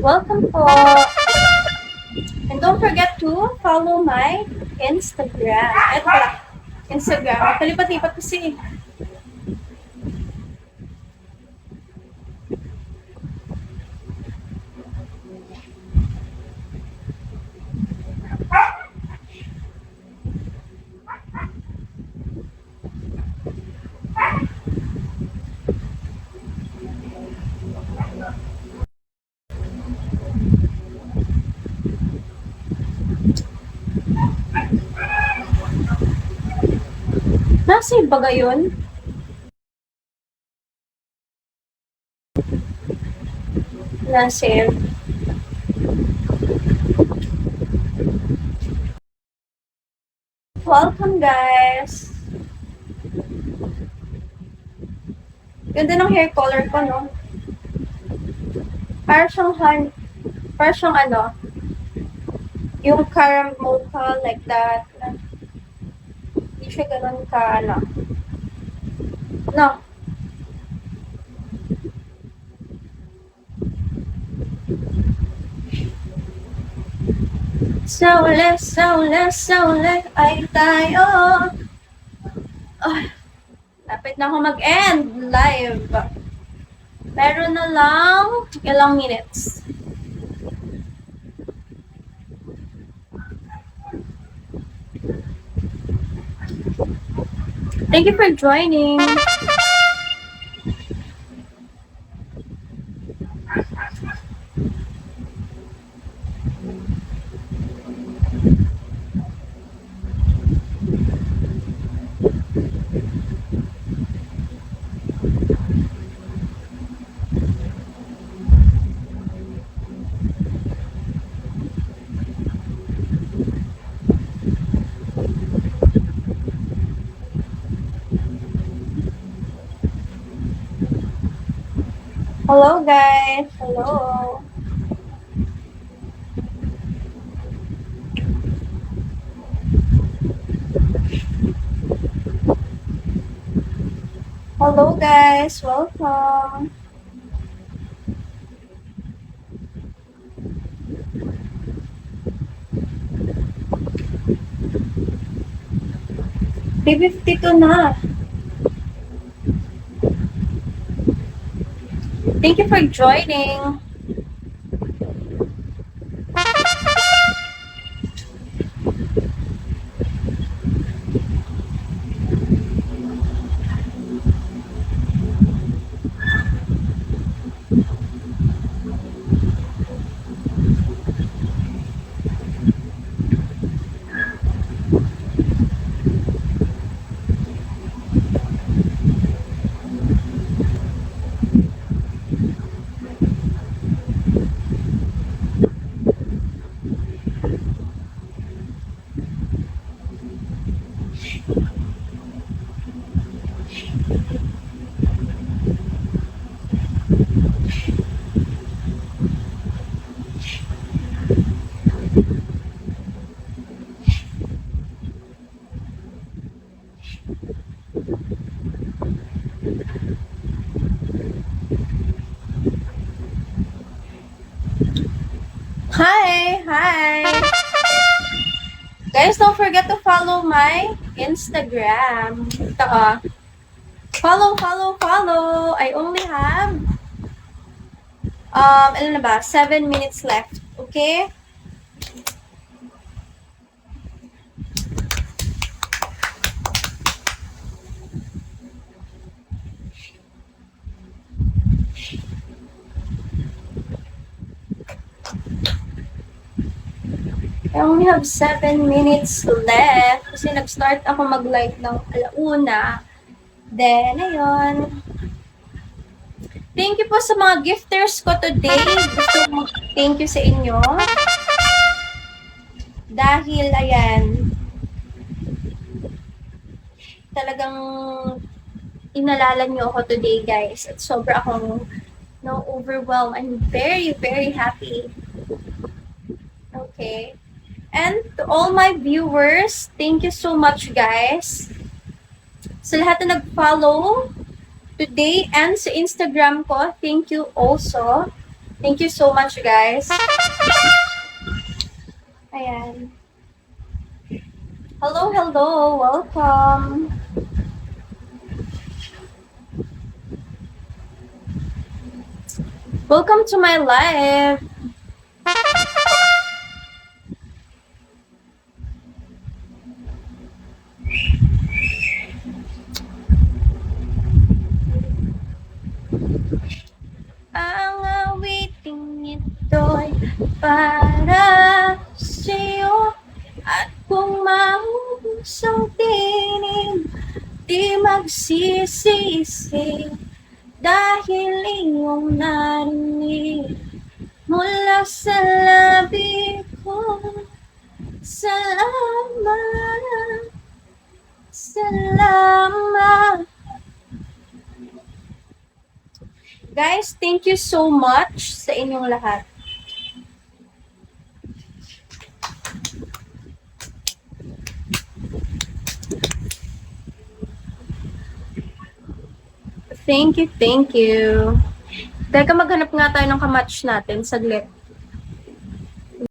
Welcome po. And don't forget to follow my Instagram. Ito pala, Instagram. Palipat-lipat kasi. Nasa ba gayon? Nasa. Welcome guys. Ganda ng hair color ko, no? Para siyang ano, yung caramel mocha like that. Hindi siya ganun ka, ano. No. Saule ay tayo. Lapit na ako mag-end live. Meron na lang ilang minutes. Thank you for joining. Hello guys. Hello. Hello guys. Welcome. P52 na. Thank you for joining. Hi! Guys, don't forget to follow my Instagram. Ito Follow! I only have, ilan na ba? 7 minutes left. Okay? I only have 7 minutes left kasi nag-start ako mag-live ng 1:00. Then, ayun. Thank you po sa mga gifters ko today. Gusto ko thank you sa inyo. Dahil, ayan, talagang inalala niyo ako today, guys. At sobra akong overwhelmed. I'm very, very happy. Okay. And to all my viewers, thank you so much, guys. Sa lahat na nag-follow today and sa Instagram ko, thank you also. Thank you so much, guys. Ayan. Hello, hello. Welcome. Welcome to my live. Ang awiting ito'y para sa'yo. At kung maubos ang tinig, di magsisisi. Dahil iyong narinig mula sa labi ko. Salamat, salamat. Guys, thank you so much sa inyong lahat. Thank you, thank you. Teka, maghanap nga tayo ng kamatch natin. Saglit.